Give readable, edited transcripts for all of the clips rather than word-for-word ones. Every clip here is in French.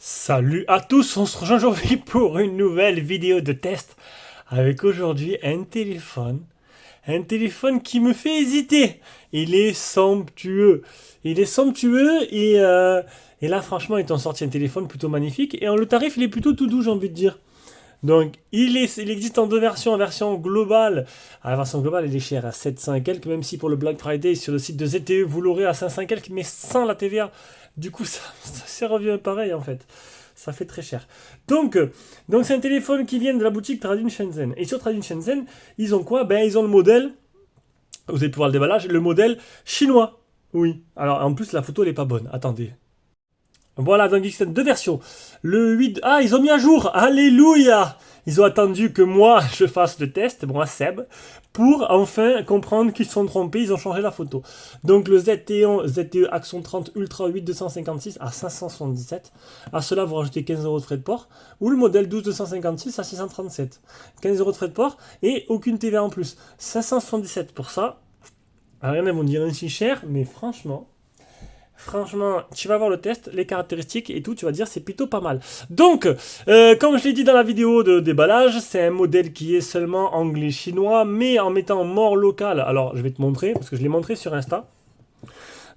Salut à tous, on se rejoint aujourd'hui pour une nouvelle vidéo de test avec aujourd'hui un téléphone qui me fait hésiter. Il est somptueux, et là franchement ils t'ont sorti un téléphone plutôt magnifique et le tarif il est plutôt tout doux j'ai envie de dire. Donc il existe en deux versions, en version globale. La version globale elle est chère à 700 et quelques, même si pour le Black Friday sur le site de ZTE vous l'aurez à 500 et quelques, mais sans la TVA. Du coup ça revient pareil en fait. Ça fait très cher. Donc c'est un téléphone qui vient de la boutique Tradin Shenzhen. Et sur Tradin Shenzhen, ils ont quoi? Ben ils ont le modèle, vous allez pouvoir le déballage, le modèle chinois. Oui. Alors en plus la photo elle est pas bonne. Attendez. Voilà, donc il existe deux versions. Le 8... Ah, ils ont mis à jour. Alléluia. Ils ont attendu que moi, je fasse le test, moi, Seb, pour enfin comprendre qu'ils se sont trompés. Ils ont changé la photo. Donc le ZTE Axon 30 Ultra 8 256 à 577. À cela, vous rajoutez 15 euros de frais de port. Ou le modèle 12 256 à 637. 15 euros de frais de port et aucune TVA en plus. 577 pour ça. Rien à vous dire si cher, mais Franchement, tu vas voir le test, les caractéristiques et tout, tu vas dire c'est plutôt pas mal. Donc, comme je l'ai dit dans la vidéo de déballage, c'est un modèle qui est seulement anglais-chinois, mais en mettant mort local. Alors, je vais te montrer, parce que je l'ai montré sur Insta.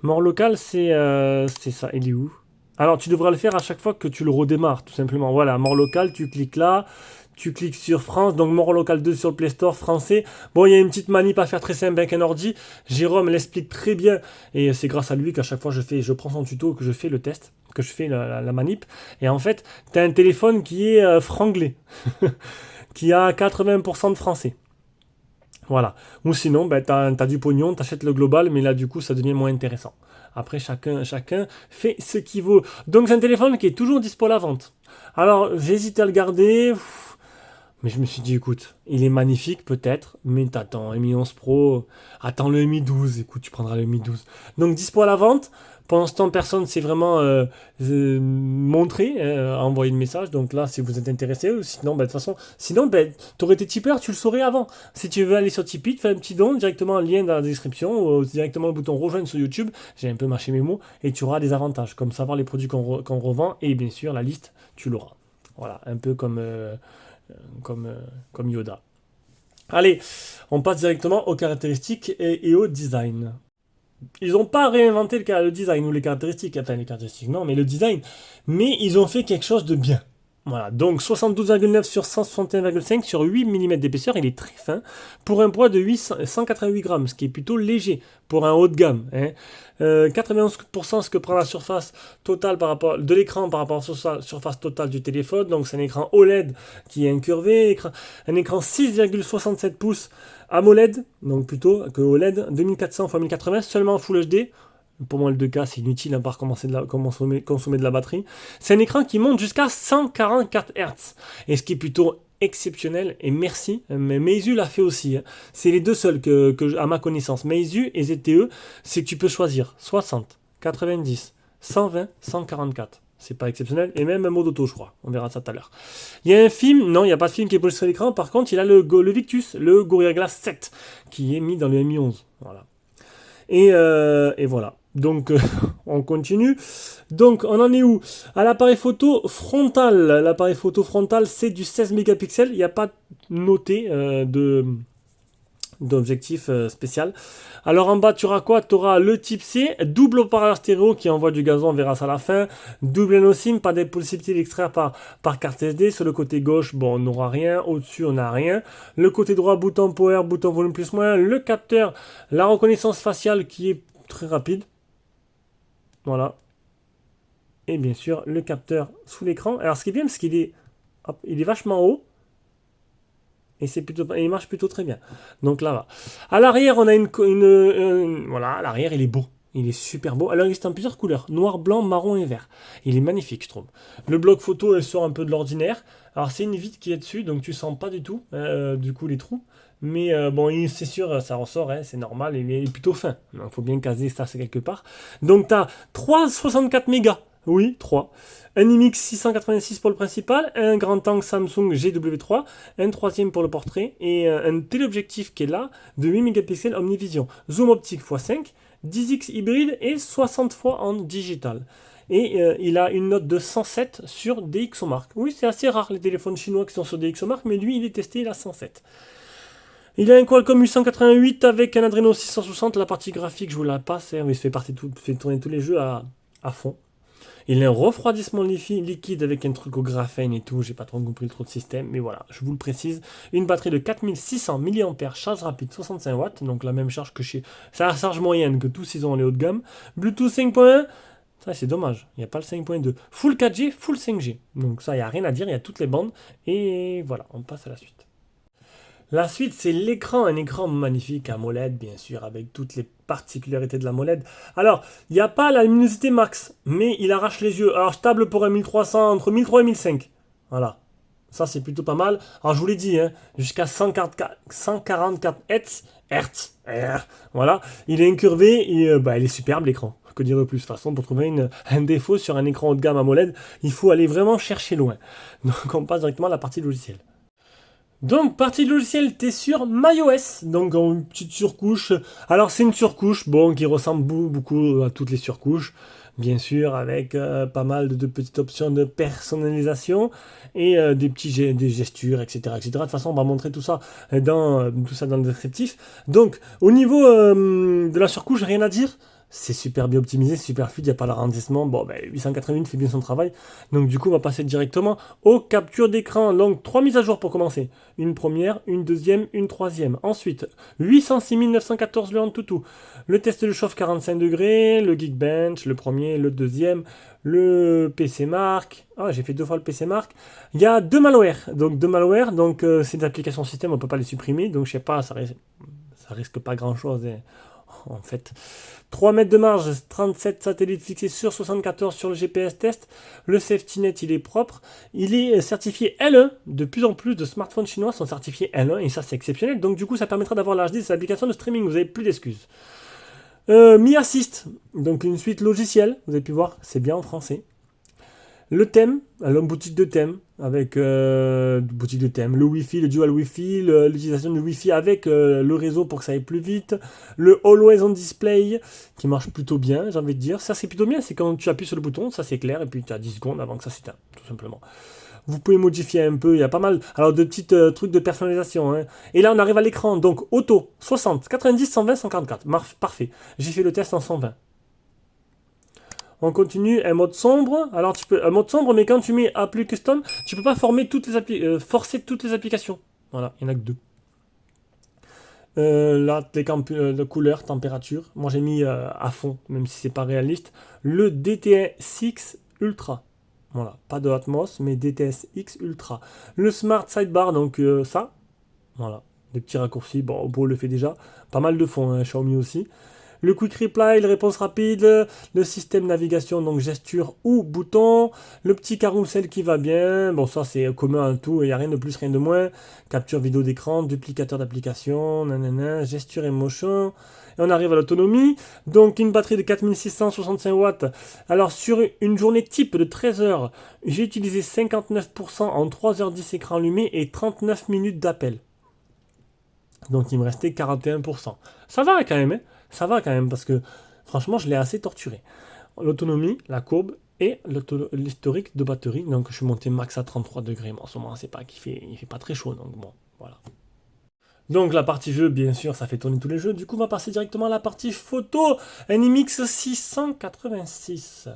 Mort local, c'est ça. Il est où? Alors, tu devras le faire à chaque fois que tu le redémarres, tout simplement. Voilà, mort local, tu cliques là. Tu cliques sur France, donc Mort Local 2 sur le Play Store français. Bon, il y a une petite manip à faire très simple avec un ordi. Jérôme l'explique très bien. Et c'est grâce à lui qu'à chaque fois je prends son tuto, que je fais le test, que je fais la manip. Et en fait, tu as un téléphone qui est franglais, qui a 80% de français. Voilà. Ou sinon, ben, t'as du pognon, t'achètes le global, mais là, du coup, ça devient moins intéressant. Après, chacun fait ce qu'il veut. Donc, c'est un téléphone qui est toujours dispo à la vente. Alors, j'ai hésité à le garder. Mais je me suis dit, écoute, il est magnifique peut-être, mais t'attends un Mi 11 Pro, attends le Mi 12, écoute, tu prendras le Mi 12. Donc dispo à la vente, pendant ce temps, personne s'est vraiment montré, envoyé de message, donc là, si vous êtes intéressé, ou sinon, bah, de toute façon, sinon, bah, t'aurais été tipeur, tu le saurais avant. Si tu veux aller sur Tipeee, fais un petit don, directement un lien dans la description, ou directement le bouton rejoindre sur YouTube, j'ai un peu mâché mes mots, et tu auras des avantages, comme savoir les produits qu'on revend, et bien sûr, la liste, tu l'auras. Voilà, un peu comme, comme Yoda. Allez, on passe directement aux caractéristiques et au design. Ils n'ont pas réinventé le design ou les caractéristiques, enfin les caractéristiques non, mais le design, mais ils ont fait quelque chose de bien. Voilà, donc 72,9 sur 161,5 sur 8 mm d'épaisseur, il est très fin, pour un poids de 188 grammes, ce qui est plutôt léger pour un haut de gamme. Hein. 91% ce que prend la surface totale de l'écran par rapport à la surface totale du téléphone, donc c'est un écran OLED qui est incurvé, un écran 6,67 pouces AMOLED, donc plutôt que OLED, 2400 x 1080, seulement en Full HD. Pour moi, le 2K, c'est inutile à part consommer de la batterie. C'est un écran qui monte jusqu'à 144 Hz. Et ce qui est plutôt exceptionnel, et merci, mais Meizu l'a fait aussi. Hein. C'est les deux seuls à ma connaissance. Meizu et ZTE, c'est que tu peux choisir 60, 90, 120, 144. C'est pas exceptionnel. Et même un mode auto, je crois. On verra ça tout à l'heure. Il y a un film. Non, il n'y a pas de film qui est posé sur l'écran. Par contre, il a le Victus, le Gorilla Glass 7, qui est mis dans le Mi 11. Voilà. Et voilà. Donc, on continue. Donc, on en est où? À l'appareil photo frontal. L'appareil photo frontal, c'est du 16 mégapixels. Il n'y a pas noté d'objectif spécial. Alors en bas tu auras quoi? Tu auras le type C, double haut-parleur stéréo qui envoie du gazon, on verra ça à la fin, double NO-SIM, pas des possibilités d'extraire par carte SD. Sur le côté gauche, bon, on n'aura rien, au-dessus on n'a rien. Le côté droit, bouton power, bouton volume plus moins, le capteur, la reconnaissance faciale qui est très rapide. Voilà. Et bien sûr le capteur sous l'écran. Alors ce qui est bien, c'est qu'il est, il est vachement haut. et il marche plutôt très bien. Donc là va. À l'arrière, on a voilà, l'arrière il est beau. Il est super beau. Alors il existe en plusieurs couleurs, noir, blanc, marron et vert. Il est magnifique, je trouve. Le bloc photo, elle sort un peu de l'ordinaire. Alors c'est une vitre qui est dessus, donc tu sens pas du tout, du coup, les trous. Mais bon, c'est sûr, ça ressort, hein, c'est normal, il est plutôt fin. Il faut bien caser ça, c'est quelque part. Donc tu as 3,64 mégas. Oui, 3. Un IMX 686 pour le principal, un grand angle Samsung GW3, un troisième pour le portrait, et un téléobjectif qui est là, de 8 mégapixels Omnivision. Zoom optique x5, 10x hybride et 60 fois en digital. Et il a une note de 107 sur DxOMark. Oui, c'est assez rare les téléphones chinois qui sont sur DxOMark, mais lui, il est testé, il a 107. Il a un Qualcomm 888 avec un Adreno 660. La partie graphique, je vous la passe. Hein, il fait tourner tous les jeux à fond. Il a un refroidissement liquide avec un truc au graphène et tout. J'ai pas trop compris le trop de système, mais voilà, je vous le précise. Une batterie de 4600 mAh, charge rapide 65 watts, donc la même charge que chez. C'est la charge moyenne que tous ils ont les hauts de gamme. Bluetooth 5.1. Ça, c'est dommage, il n'y a pas le 5.2. Full 4G, full 5G. Donc ça, il n'y a rien à dire, il y a toutes les bandes. Et voilà, on passe à la suite. La suite, c'est l'écran, un écran magnifique AMOLED, bien sûr, avec toutes les particularités de la AMOLED. Alors, il n'y a pas la luminosité max, mais il arrache les yeux. Alors, stable pour un 1300, entre 1300 et 1500. Voilà. Ça, c'est plutôt pas mal. Alors, je vous l'ai dit, hein, jusqu'à 144 Hz. Voilà. Il est incurvé et il est superbe, l'écran. Que dire de plus? De toute façon, pour trouver un défaut sur un écran haut de gamme AMOLED, il faut aller vraiment chercher loin. Donc, on passe directement à la partie logicielle. Donc, partie logicielle, t'es sur macOS, donc en une petite surcouche. Alors, c'est une surcouche, bon, qui ressemble beaucoup à toutes les surcouches, bien sûr, avec pas mal de petites options de personnalisation et des gestures, etc., etc. De toute façon, on va montrer tout ça tout ça dans le descriptif. Donc, au niveau de la surcouche, rien à dire. C'est super bien optimisé, super fluide, il n'y a pas de ralentissement. Bon, 888 fait bien son travail. Donc, du coup, on va passer directement aux captures d'écran. Donc, 3 mises à jour pour commencer. Une première, une deuxième, une troisième. Ensuite, 806 914 le Antutu. Le test de chauffe 45 degrés, le Geekbench, le premier, le deuxième, le PC Mark. Ah, j'ai fait 2 fois le PC Mark. Il y a 2 malwares. Donc, c'est des applications système, on ne peut pas les supprimer. Donc, je sais pas, ça risque pas grand-chose. En fait, 3 mètres de marge, 37 satellites fixés sur 74 sur le GPS test. Le safety net, il est propre. Il est certifié L1. De plus en plus de smartphones chinois sont certifiés L1 et ça, c'est exceptionnel. Donc, du coup, ça permettra d'avoir l'HD des applications de streaming. Vous n'avez plus d'excuses. Mi Assist, donc une suite logicielle. Vous avez pu voir, c'est bien en français. Le thème, alors boutique de thème, avec boutique de thème, le Wi-Fi, le dual Wi-Fi, l'utilisation du Wi-Fi avec le réseau pour que ça aille plus vite, le Always on Display qui marche plutôt bien, j'ai envie de dire. Ça c'est plutôt bien, c'est quand tu appuies sur le bouton, ça c'est clair, et puis tu as 10 secondes avant que ça s'éteint, tout simplement. Vous pouvez modifier un peu, il y a pas mal de petits trucs de personnalisation. Hein. Et là on arrive à l'écran, donc auto, 60, 90, 120, 144, parfait. J'ai fait le test en 120. On continue, un mode sombre. Alors tu peux un mode sombre, mais quand tu mets Appli Custom, tu peux pas forcer toutes les applications. Voilà, il n'y en a que 2. Là, les couleurs, température. Moi j'ai mis à fond, même si c'est pas réaliste. Le DTS-X Ultra. Voilà, pas de Atmos, mais DTS-X Ultra. Le Smart Sidebar, donc ça. Voilà, des petits raccourcis. Bon, Oppo le fait déjà. Pas mal de fonds, hein, Xiaomi aussi. Le Quick Reply, la réponse rapide, le système navigation, donc gesture ou bouton, le petit carrousel qui va bien, bon ça c'est commun à tout, il n'y a rien de plus, rien de moins, capture vidéo d'écran, duplicateur d'application, nanana, gesture et motion, et on arrive à l'autonomie, donc une batterie de 4665 watts, alors sur une journée type de 13 heures, j'ai utilisé 59% en 3h10 écran allumé et 39 minutes d'appel. Donc il me restait 41%. Ça va quand même, hein. Ça va quand même parce que franchement je l'ai assez torturé. L'autonomie, la courbe et l'historique de batterie. Donc je suis monté max à 33 degrés. Mais en ce moment c'est pas qu'il fait, il fait pas très chaud. Donc bon, voilà. Donc la partie jeu, bien sûr, ça fait tourner tous les jeux. Du coup on va passer directement à la partie photo. NMX 686.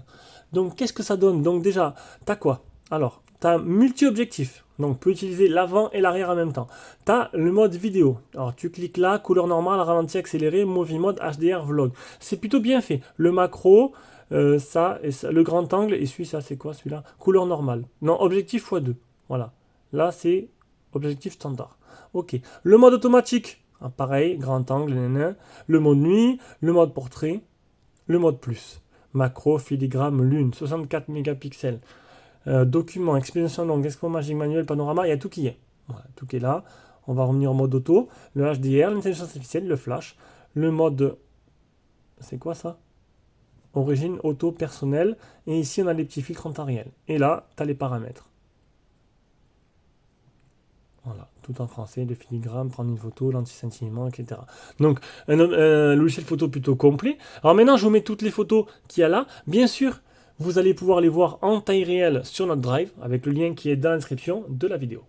Donc qu'est-ce que ça donne? Donc déjà, t'as quoi? Alors, t'as multi-objectif. Donc, tu peux utiliser l'avant et l'arrière en même temps. Tu as le mode vidéo. Alors, tu cliques là, couleur normale, ralenti accéléré, movie mode, HDR, vlog. C'est plutôt bien fait. Le macro, ça, le grand angle, et ça, c'est quoi celui-là? Couleur normale. Non, objectif x2. Voilà. Là, c'est objectif standard. ok. Le mode automatique, ah, pareil, grand angle, nanana. Le mode nuit, le mode portrait, le mode plus. Macro, filigrane, lune, 64 mégapixels. Document, expédition longue, expo magique, manuel, panorama, il y a tout qui est. Voilà, tout qui est là. On va revenir en mode auto. Le HDR, l'intelligence artificielle, le flash. Le mode... C'est quoi ça? Origine, auto, personnel. Et ici, on a les petits filtres en temps réel. Et là, tu as les paramètres. Voilà, tout en français, de filigrane, prendre une photo, l'anti-scintillement, etc. Donc, un logiciel photo plutôt complet. Alors maintenant, je vous mets toutes les photos qu'il y a là. Bien sûr, vous allez pouvoir les voir en taille réelle sur notre Drive, avec le lien qui est dans la description de la vidéo.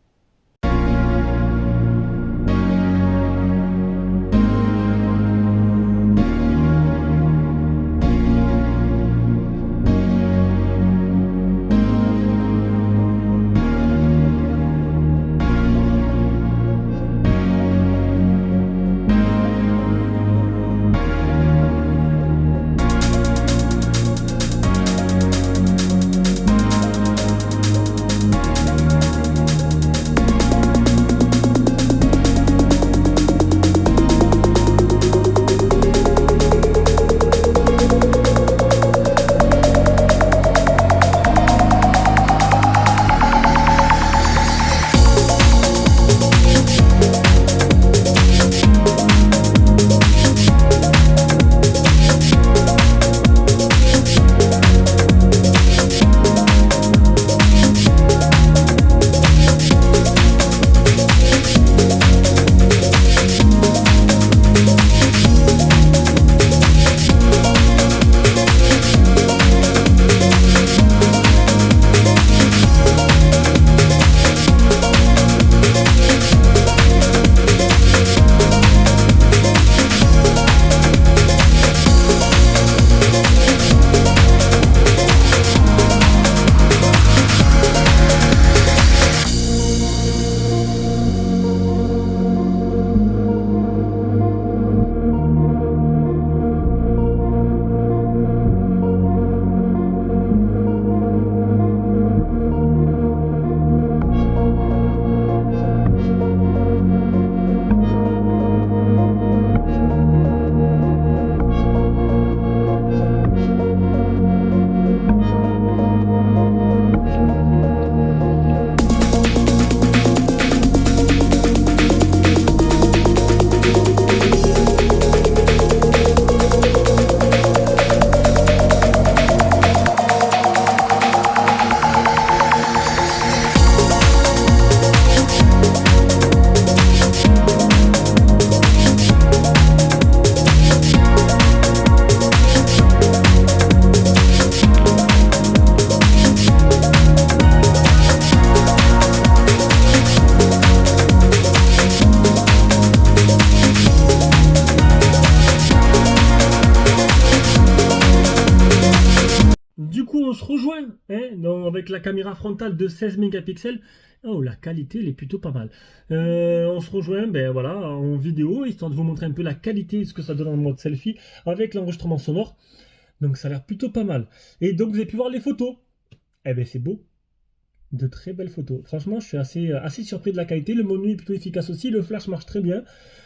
Du coup, on se rejoint avec la caméra frontale de 16 mégapixels. Oh, la qualité, elle est plutôt pas mal. On se rejoint ben, voilà, en vidéo, histoire de vous montrer un peu la qualité de ce que ça donne en mode selfie avec l'enregistrement sonore. Donc ça a l'air plutôt pas mal. Et donc vous avez pu voir les photos. Eh ben c'est beau. De très belles photos. Franchement, je suis assez surpris de la qualité. Le mode nuit est plutôt efficace aussi. Le flash marche très bien.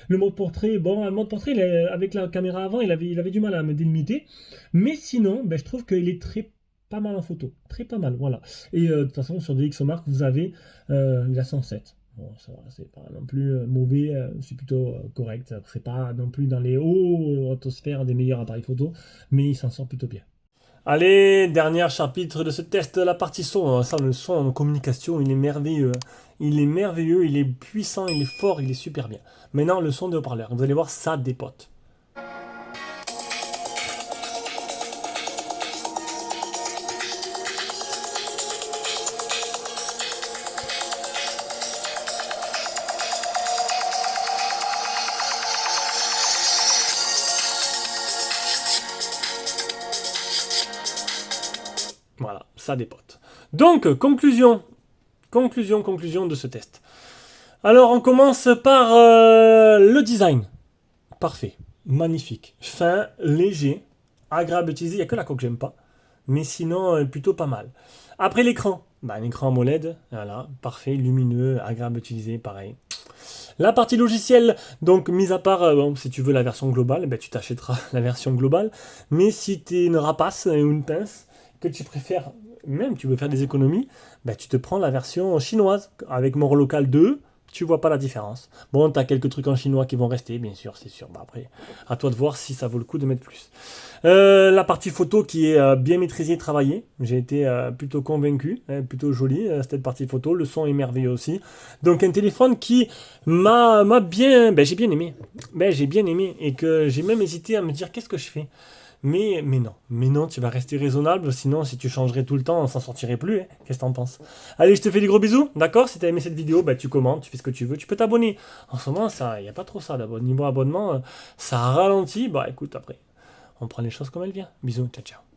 Le mode portrait, bon, le mode portrait, avec la caméra avant, il avait du mal à me délimiter. Mais sinon, ben, je trouve qu'il est très pas mal en photo. Très pas mal, voilà. Et de toute façon, sur DxOMark, vous avez la 107. Bon, ça va, c'est pas non plus mauvais, c'est plutôt correct. C'est pas non plus dans les hauts autosphères des meilleurs appareils photo, mais il s'en sort plutôt bien. Allez, dernier chapitre de ce test, la partie son. Ça, le son en communication, il est merveilleux. Il est merveilleux, il est puissant, il est fort, il est super bien. Maintenant, le son de haut-parleur. Vous allez voir, ça dépote. Voilà, ça dépote. Donc, conclusion de ce test. Alors, on commence par le design. Parfait, magnifique, fin, léger, agréable à utiliser. Il n'y a que la coque que j'aime pas, mais sinon, plutôt pas mal. Après l'écran, un écran AMOLED, voilà, parfait, lumineux, agréable à utiliser, pareil. La partie logicielle, donc mis à part, bon, si tu veux la version globale, ben, tu t'achèteras la version globale. Mais si tu es une rapace ou une pince, que tu préfères, même tu veux faire des économies, ben, tu te prends la version chinoise avec Mort Local 2. Tu vois pas la différence. Bon, tu as quelques trucs en chinois qui vont rester, bien sûr, c'est sûr. Bah, après, à toi de voir si ça vaut le coup de mettre plus. La partie photo qui est bien maîtrisée et travaillée. J'ai été plutôt convaincu, hein, plutôt jolie cette partie photo. Le son est merveilleux aussi. Donc un téléphone qui m'a bien, ben, j'ai bien aimé. Ben, j'ai bien aimé et que j'ai même hésité à me dire qu'est-ce que je fais. Mais non, tu vas rester raisonnable, sinon si tu changerais tout le temps, on s'en sortirait plus, hein. Qu'est-ce que t'en penses? Allez, je te fais des gros bisous, d'accord? Si t'as aimé cette vidéo, bah tu commentes, tu fais ce que tu veux, tu peux t'abonner. En ce moment, ça, y a pas trop ça d'abord. Niveau abonnement, ça ralentit, bah écoute, après, on prend les choses comme elles viennent. Bisous, ciao ciao.